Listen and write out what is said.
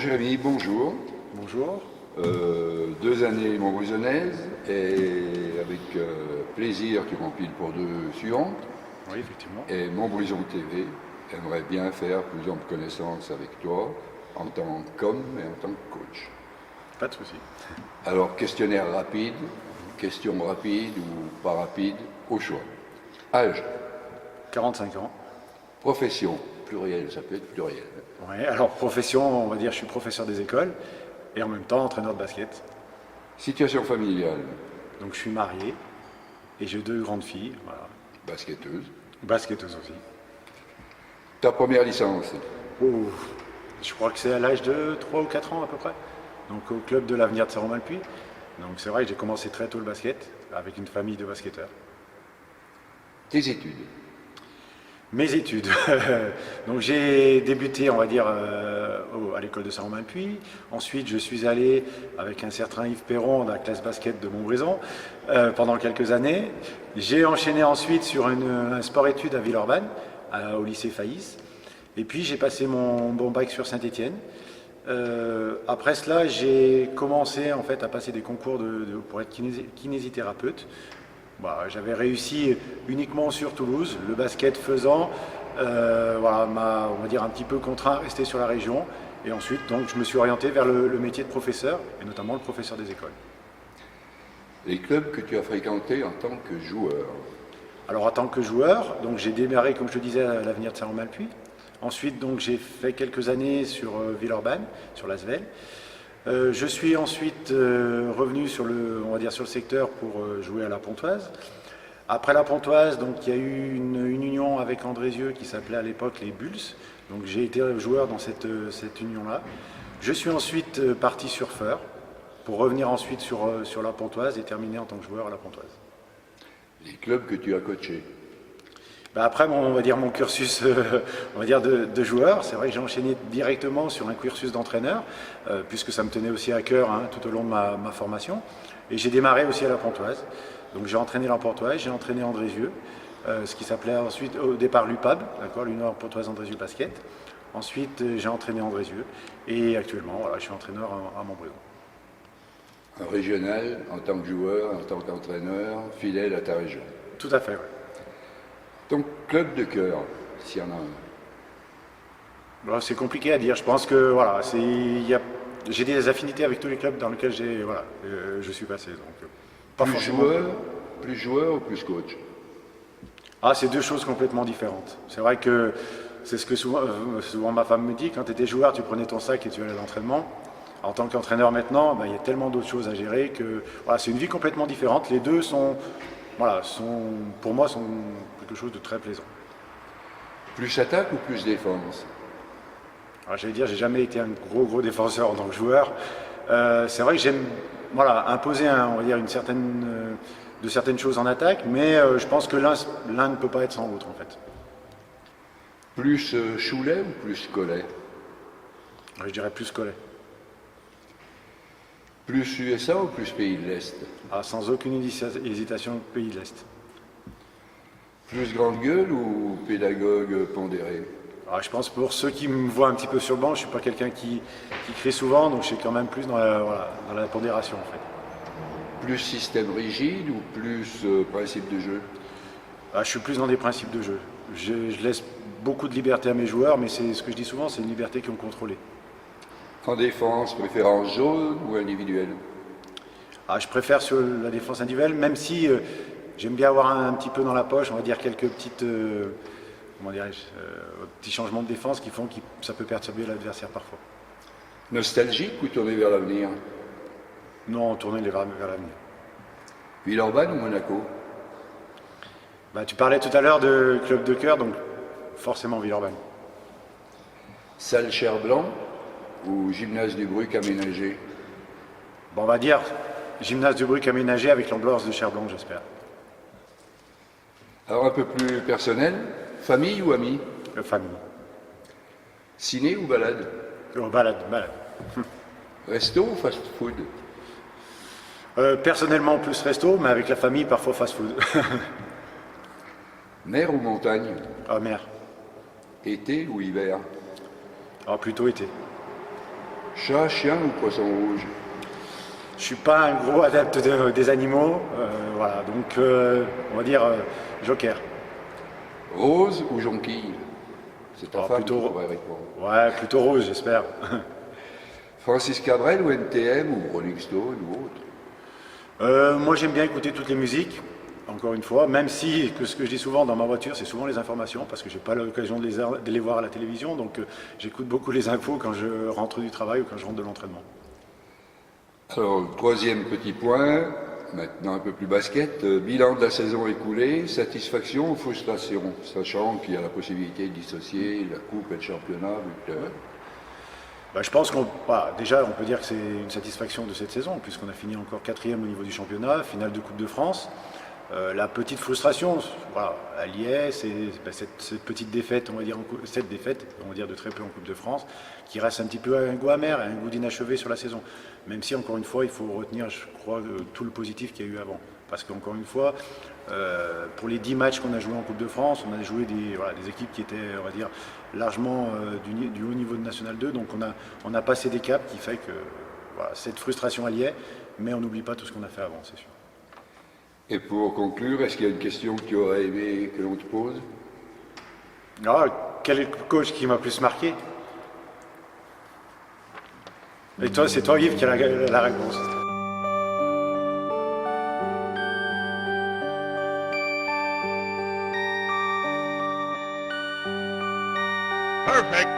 Jérémy, bonjour. Bonjour. 2 années montbrison-aises et avec plaisir tu remplis pour 2 suivantes. Oui, effectivement. Et Montbrison TV aimerait bien faire plus ample connaissance avec toi en tant qu'homme et en tant que coach. Pas de souci. Alors, questionnaire rapide, question rapide ou pas rapide, au choix. Âge, 45 ans. profession, pluriel, ça peut être pluriel. Ouais, alors profession, on va dire, je suis professeur des écoles et en même temps entraîneur de basket. Situation familiale, Donc je suis marié et j'ai 2 grandes filles, voilà. basketteuse. Basketteuses aussi. Ta première licence, Oh, je crois que c'est à l'âge de 3 ou 4 ans à peu près. Donc au club de l'avenir de Saint-Romain-le-Puy. Donc c'est vrai que j'ai commencé très tôt le basket avec une famille de basketteurs. tes études. Mes études. Donc j'ai débuté, on va dire, à l'école de Saint-Romain-le-Puy. Ensuite, je suis allé avec un certain Yves Perron dans la classe basket de Montbrison pendant quelques années. J'ai enchaîné ensuite sur un sport-études à Villeurbanne, au lycée Faïs. Et puis j'ai passé mon bon bac sur Saint-Étienne. Après cela, j'ai commencé en fait à passer des concours pour être kinésithérapeute. Bah, j'avais réussi uniquement sur Toulouse, le basket faisant, voilà, m'a, on va dire, un petit peu contraint à rester sur la région. Et ensuite, donc, je me suis orienté vers le métier de professeur, et notamment le professeur des écoles. Les clubs que tu as fréquentés en tant que joueur. Alors, en tant que joueur, donc, j'ai démarré, comme je te disais, à l'avenir de Saint-Romain-le-Puy. Ensuite, donc, j'ai fait quelques années sur Villeurbanne, sur l'Asvel. Je suis ensuite revenu sur on va dire sur le secteur pour jouer à la Pontoise. Après la Pontoise, donc, il y a eu une union avec Andrézieux qui s'appelait à l'époque les Bulls. Donc j'ai été joueur dans cette union-là. Je suis ensuite parti surfeur pour revenir ensuite sur la Pontoise et terminer en tant que joueur à la Pontoise. Les clubs que tu as coachés. Bah après, on va dire mon cursus on va dire de joueur, c'est vrai que j'ai enchaîné directement sur un cursus d'entraîneur, puisque ça me tenait aussi à cœur tout au long de ma formation. Et j'ai démarré aussi à la Pontoise. Donc j'ai entraîné la Pontoise, j'ai entraîné Andrézieux, ce qui s'appelait ensuite au départ l'UPAB, d'accord, l'Union Pontoise Andrézieux Basket. Ensuite j'ai entraîné Andrézieux et actuellement voilà, je suis entraîneur à Montbrison. En régional, en tant que joueur, en tant qu'entraîneur, fidèle à ta région. Tout à fait, oui. Ton club de cœur, s'il y en a un. Bon, c'est compliqué à dire. Je pense que voilà, j'ai des affinités avec tous les clubs dans lesquels je suis passé. Donc, pas Plus forcément. joueur ou plus coach? Ah, c'est 2 choses complètement différentes. C'est vrai que c'est ce que souvent ma femme me dit. Quand tu étais joueur, tu prenais ton sac et tu allais à l'entraînement. En tant qu'entraîneur maintenant, il y a tellement d'autres choses à gérer que voilà, c'est une vie complètement différente. Les deux pour moi, sont quelque chose de très plaisant. Plus attaque ou plus défense? Alors, j'allais dire, j'ai jamais été un gros défenseur en tant que joueur. C'est vrai que j'aime imposer on va dire de certaines choses en attaque, mais je pense que l'un ne peut pas être sans l'autre en fait. Plus Choulet ou plus Collet? Je dirais plus Collet. Plus USA ou plus Pays de l'Est? Ah, sans aucune hésitation, pays de l'Est. Plus grande gueule ou pédagogue pondéré? Alors, je pense pour ceux qui me voient un petit peu sur le banc, je ne suis pas quelqu'un qui crie souvent, donc je suis quand même plus dans la pondération en fait. Plus système rigide ou plus principe de jeu? Ah, je suis plus dans des principes de jeu. Je laisse beaucoup de liberté à mes joueurs, mais c'est ce que je dis souvent, c'est une liberté qu'ils ont contrôlée. En défense, préférence jaune ou individuelle? Ah, je préfère sur la défense individuelle, même si j'aime bien avoir un petit peu dans la poche, on va dire quelques petites, petits changements de défense qui font que ça peut perturber l'adversaire parfois. Nostalgique ou tourné vers l'avenir? Non, tourner vers l'avenir. Villeurbanne ou Monaco? Bah, tu parlais tout à l'heure de club de cœur, donc forcément Villeurbanne. Salle Cher-Blanc ou gymnase du Bruc aménagé? Bon, on va dire gymnase du Bruc aménagé avec l'ambiance de Cher-Blanc, j'espère. Alors un peu plus personnel, famille ou amis? Famille. Ciné ou balade? Balade. Resto ou fast-food? Personnellement plus resto, mais avec la famille parfois fast-food. Mer ou montagne? Ah, mer. Été ou hiver? Ah, plutôt été. Chat, chien ou poisson rouge? Je suis pas un gros adepte des animaux, voilà, donc on va dire joker. Rose ou jonquille? C'est ta Alors, femme qui plutôt, pourrait répondre. ouais, plutôt rose, j'espère. Francis Cabrel ou NTM ou Rolling Stone ou autre? Moi, j'aime bien écouter toutes les musiques, encore une fois, même si ce que je dis souvent dans ma voiture, c'est souvent les informations, parce que j'ai pas l'occasion de les voir à la télévision, donc j'écoute beaucoup les infos quand je rentre du travail ou quand je rentre de l'entraînement. Alors, le troisième petit point, maintenant un peu plus basket, bilan de la saison écoulée, satisfaction ou frustration, sachant qu'il y a la possibilité de dissocier la coupe et le championnat, vu que Bah, je pense qu'on bah, déjà on peut dire que c'est une satisfaction de cette saison puisqu'on a fini encore quatrième au niveau du championnat, finale de Coupe de France. La petite frustration, voilà, elle y est, c'est cette petite défaite, on va dire cette défaite, on va dire de très peu en Coupe de France, qui reste un petit peu un goût amer, un goût d'inachevé sur la saison. Même si encore une fois, il faut retenir, je crois, tout le positif qu'il y a eu avant. Parce qu'encore une fois, pour les 10 matchs qu'on a joués en Coupe de France, on a joué des équipes qui étaient, on va dire, largement du haut niveau de National 2. Donc on a passé des caps qui fait que voilà, cette frustration elle y est, mais on n'oublie pas tout ce qu'on a fait avant, c'est sûr. Et pour conclure, est-ce qu'il y a une question que tu aurais aimé que l'on te pose? Ah, quel est le coach qui m'a plus marqué? Et toi, c'est toi Yves qui a la réponse. Perfect.